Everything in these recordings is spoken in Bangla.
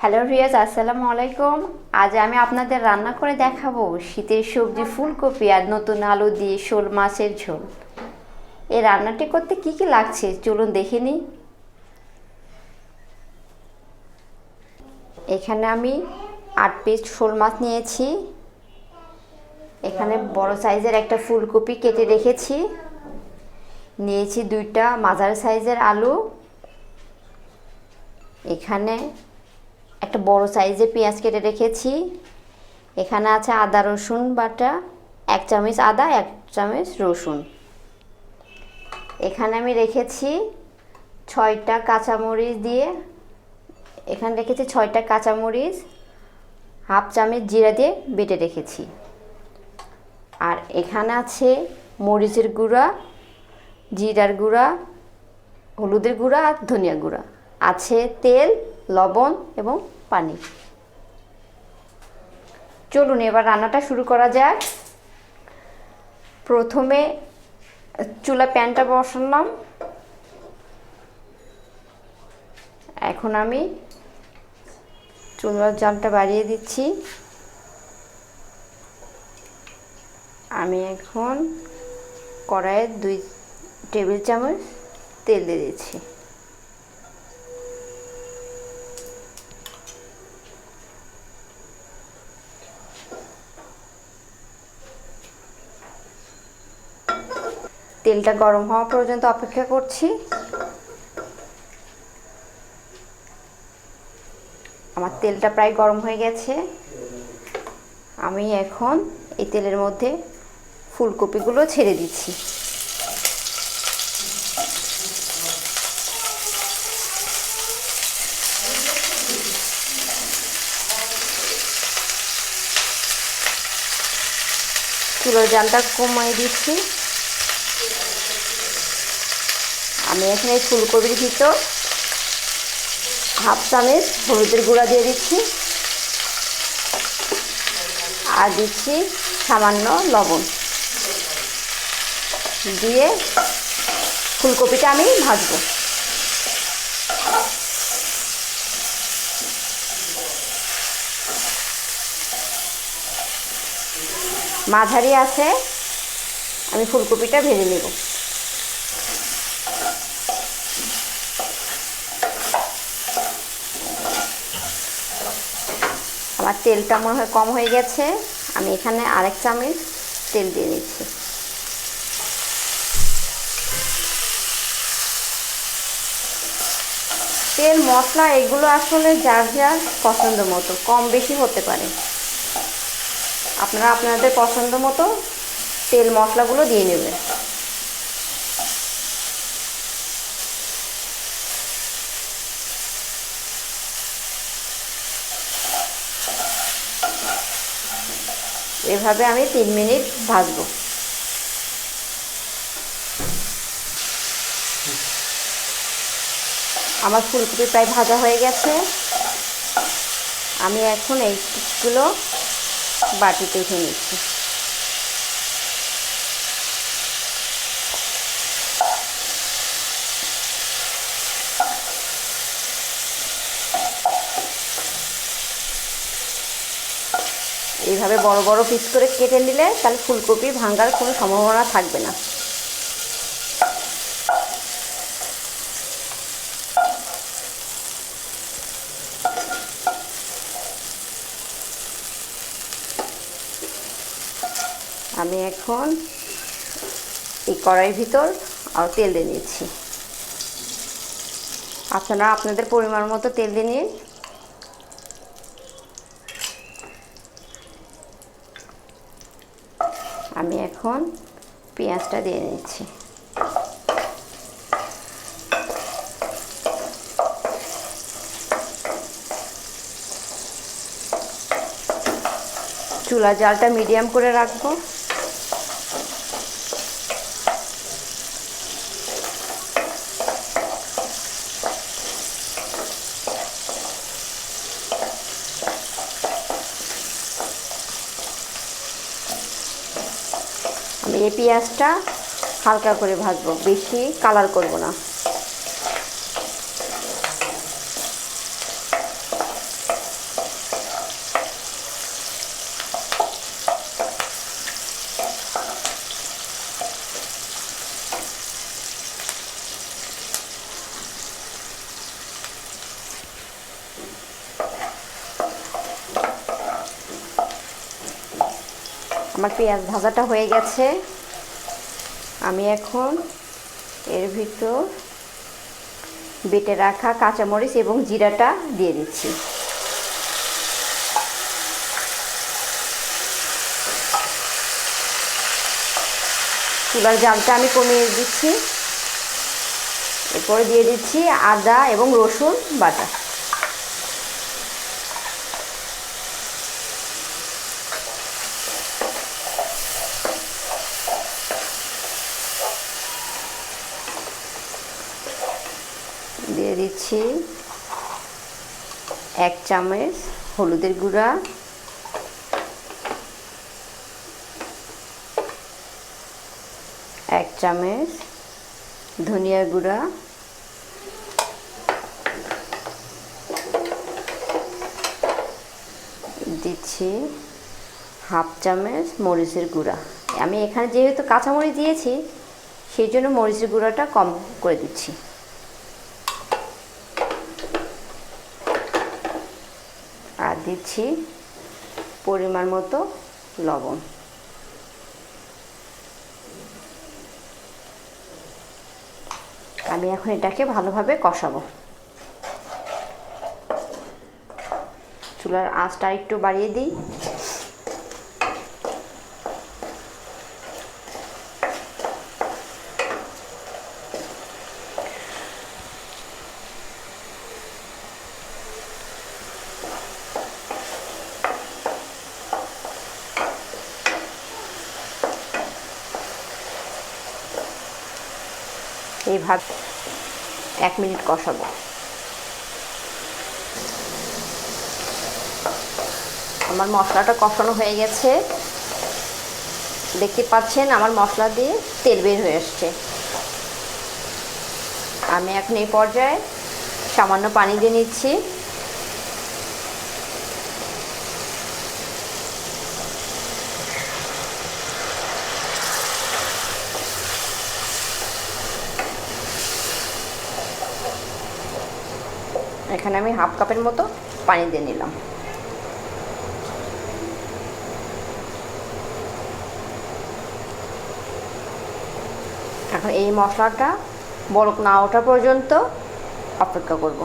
হ্যালো ভিউয়ার্স, আসসালামু আলাইকুম। আজ আমি আপনাদের রান্না করে দেখাবো শীতের সবজি ফুলকপি আর নতুন আলু দিয়ে শোল মাছের ঝোল। এই রান্নাটি করতে কি কি লাগছে চলুন দেখে নিই। এখানে আমি 8 পিস শোল মাছ নিয়েছি। এখানে বড় সাইজের একটা ফুলকপি কেটে রেখেছি। নিয়েছি 2টা মাঝারি সাইজের আলু। এখানে একটা বড় সাইজের পেঁয়াজ কেটে রেখেছি। এখানে আছে আদা রসুন বাটা, 1 চামচ আদা 1 চামচ রসুন। এখানে আমি রেখেছি 6টা কাঁচামরিচ দিয়ে, এখানে রেখেছি 6টা কাঁচামরিচ, 1/2 চামচ জিরা দিয়ে বেটে রেখেছি। আর এখানে আছে মরিচের গুঁড়া, জিরার গুঁড়া, হলুদের গুঁড়া আর ধনিয়া গুঁড়া, আছে তেল, লবণ এবং পানি। চলুন এবার রান্নাটা শুরু করা যাক। প্রথমে চুলা প্যানটা বসালাম। এখন আমি চুলার জালটা বাড়িয়ে দিচ্ছি। আমি এখন কড়াইয়ে 2 টেবিল চামচ তেল দিয়ে দিচ্ছি। তেলটা গরম হওয়া পর্যন্ত অপেক্ষা করছি। আমার তেলটা প্রায় গরম হয়ে গেছে। আমি এখন এই তেলের মধ্যে ফুলকপিগুলো ছেড়ে দিচ্ছি। চুলার জালটা কমিয়ে দিচ্ছি। আমি এখানে ফুলকপির ভিতর 1/2 চামচ হলুদের গুঁড়া দিয়ে দিচ্ছি আর দিচ্ছি সামান্য লবণ দিয়ে ফুলকপিটা আমি ভাজবো। মাঝারি আছে আমি ফুলকপিটা ভেজে নেব। আমার তেলটা মনে হয় কম হয়ে গেছে, আমি এখানে আরেক চামচ তেল দিয়ে নিচ্ছি। তেল মশলা এগুলো আসলে যার যার পছন্দ মতো কম বেশি হতে পারে। আপনারা আপনাদের পছন্দ মতো তেল মশলাগুলো দিয়ে নেবেন। এভাবে আমি 3 মিনিট ভাজবো। আমার ফুলকপি প্রায় ভাজা হয়ে গেছে। আমি এখন এইগুলো বাটিতে উঠে নিচ্ছি। এইভাবে বড় বড় পিস করে কেটে নিলে তাহলে ফুলকপি ভাঙার কোনো সম্ভাবনা থাকবে না। আমি এখন এই কড়াইয়ের ভিতর আর তেল দিয়ে নিচ্ছি। আপনারা আপনাদের পরিমাণ মতো তেল দিয়ে নিন। আমি এখন পেঁয়াজটা দিয়ে নিচ্ছি। চুলা জালটা মিডিয়াম করে রাখবো। আমি এই পেঁয়াজটা হালকা করে ভাজবো, বেশি কালার করব না। আমার পেঁয়াজ ভাজাটা হয়ে গেছে। আমি এখন এর ভিতর বেটে রাখা কাঁচামরিচ এবং জিরাটা দিয়ে দিচ্ছি। চুলার জালটা আমি কমিয়ে দিচ্ছি। এরপরে দিয়ে দিচ্ছি আদা এবং রসুন বাটা। দিয়ে দিচ্ছি 1 চামচ হলুদের গুঁড়া, 1 চামচ ধনিয়ার গুঁড়া, দিচ্ছি 1/2 চামচ মরিচের গুঁড়া। আমি এখানে যেহেতু কাঁচামরিচ দিয়েছি সেই জন্য মরিচের গুঁড়াটা কম করে দিচ্ছি। আর দিচ্ছি পরিমাণ মতো লবণ। আমি এখন এটাকে ভালোভাবে কষাবো। চুলার আঁচটা একটু বাড়িয়ে দিই। এইভাবে 1 মিনিট কষাবো। আমার মশলাটা কষানো হয়ে গেছে। দেখতে পাচ্ছেন আমার মশলা দিয়ে তেল বের হয়ে আসছে। আমি এখন এই পর্যায়ে সামান্য পানি দিয়ে নিচ্ছি। এখানে আমি 1/2 কাপের মতো পানি দিয়ে নিলাম। এখন এই মশলাটা বলক না ওঠা পর্যন্ত অপেক্ষা করব।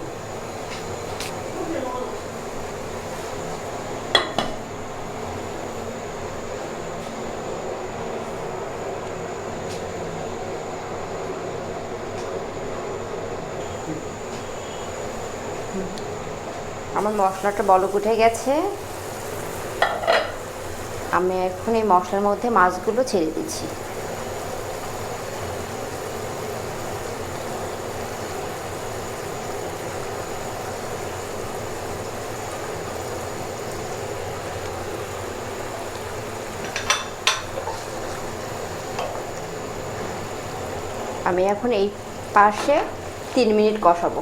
আমার মশলাটা বলক উঠে গেছে। আমি এখন এই মশলার মধ্যে মাছগুলো ছেড়ে দিচ্ছি। আমি এখন এই পাশে 3 মিনিট কষাবো।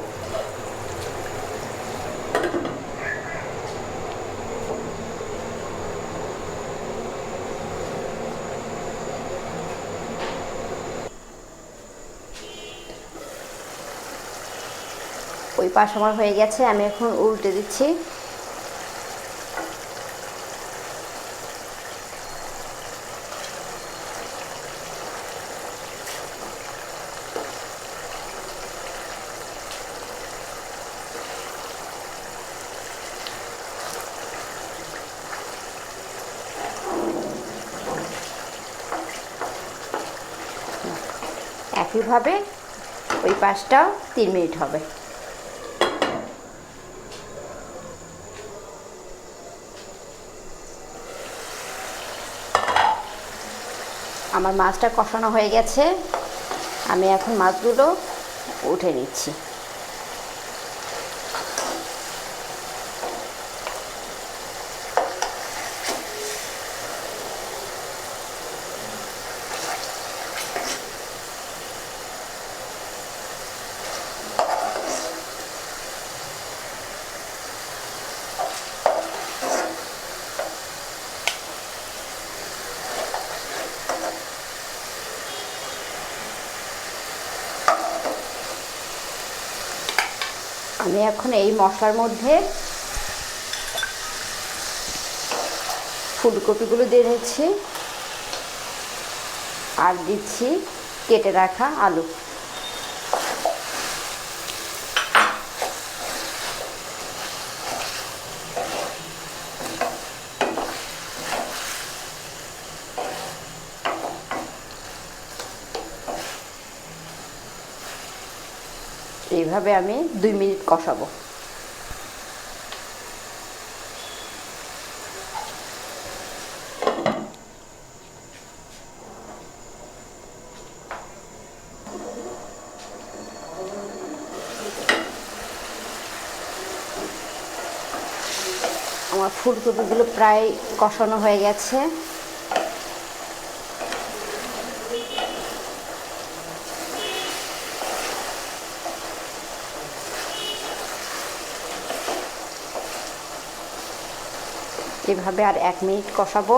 ওই পাশ আমার হয়ে গেছে। আমি এখন উল্টে দিচ্ছি। একইভাবে ওই পাশটাও 3 মিনিট হবে। আমার মাছটা কষানো হয়ে গেছে। আমি এখন মাছগুলো উঠে নিচ্ছি। আমি এখন এই মশলার মধ্যে ফুলকপিগুলো দিয়ে দিচ্ছি। আর দিচ্ছি কেটে রাখা আলু। এইভাবে আমি 2 মিনিট কষাবো। আমার ফুলকপিগুলো প্রায় কষানো হয়ে গেছে। এভাবে আর 1 মিনিট কষাবো।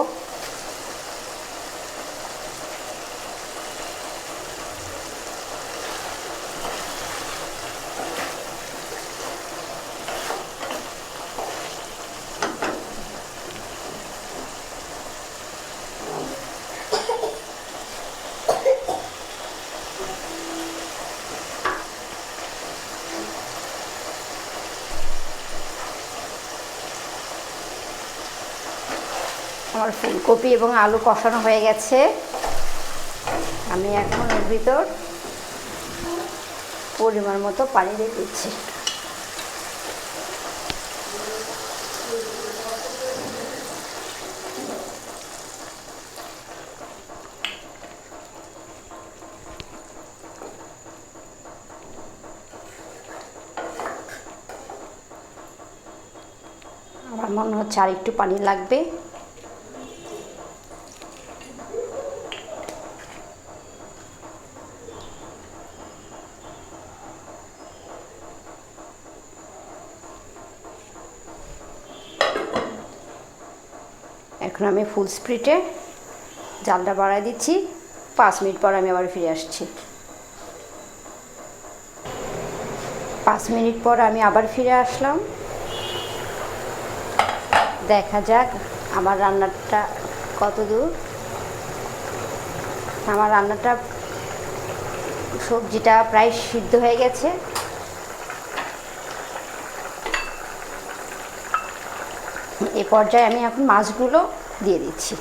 আমার ফুলকপি এবং আলু কষানো হয়ে গেছে। আমি এখন এর ভিতর পরিমাণ মতো পানি দিয়ে দিচ্ছি। আমার মনে হচ্ছে আর একটু পানি লাগবে। এখন আমি ফুল স্পিডে জালটা বাড়ায় দিচ্ছি। 5 মিনিট পর আমি আবার ফিরে আসছি। 5 মিনিট পর আমি আবার ফিরে আসলাম। দেখা যাক আমার রান্নাটা কত দূর। আমার রান্নাটা সবজিটা প্রায় সিদ্ধ হয়ে গেছে। এই পর্যায়ে আমি এখন মাছগুলো দিয়ে দিচ্ছি।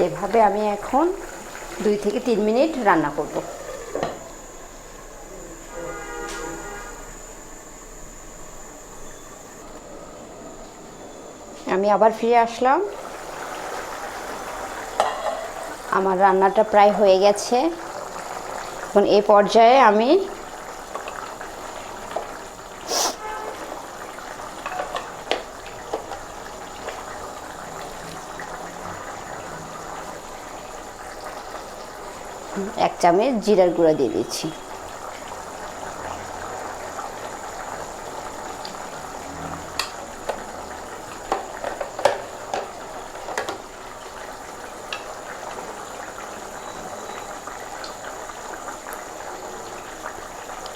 এভাবে আমি এখন 2 থেকে 3 মিনিট রান্না করব। আমি আবার ফিরে আসলাম। আমার রান্নাটা প্রায় হয়ে গেছে। এখন এই পর্যায়ে আমি এক চামচ জিরার গুঁড়া দিয়ে দিচ্ছি।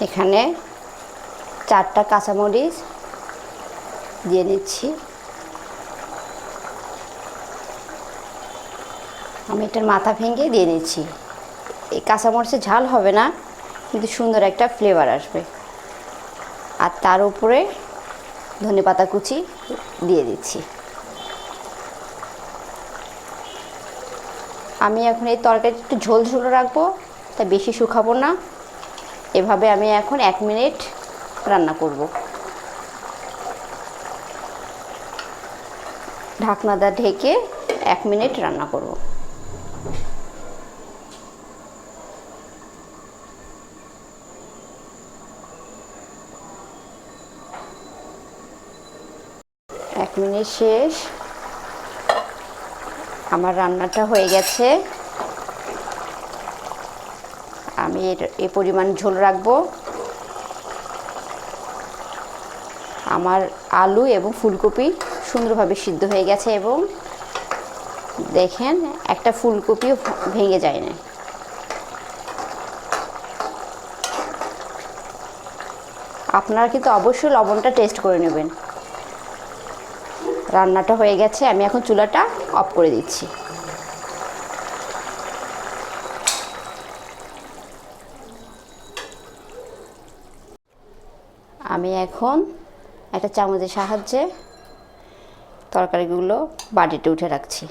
এখানে 4টা কাঁচামরিচ দিয়ে নিচ্ছি। আমি এটার মাথা ভেঙে দিয়ে নিচ্ছি। এই কাঁচামরিচের ঝাল হবে না, কিন্তু সুন্দর একটা ফ্লেভার আসবে। আর তার উপরে ধনেপাতা কুচি দিয়ে দিচ্ছি। আমি এখন এই তরকারিটা একটু ঝোল ঝোল রাখবো, তাই বেশি শুকাবো না। এভাবে আমি এখন 1 মিনিট রান্না করব। ঢাকনাটা ঢেকে 1 মিনিট রান্না করব। এক মিনিট শেষ। আমার রান্নাটা হয়ে গেছে। আমি এই পরিমাণ ঝোল রাখবো। আমার আলু এবং ফুলকপি সুন্দরভাবে সিদ্ধ হয়ে গেছে এবং দেখেন একটা ফুলকপিও ভেঙে যায় না। আপনারা কিন্তু অবশ্যই লবণটা টেস্ট করে নেবেন। রান্নাটা হয়ে গেছে, আমি এখন চুলাটা অফ করে দিচ্ছি। আমি এখন একটা চামচের সাহায্যে তরকারিগুলো বাটিতে উঠে রাখছি।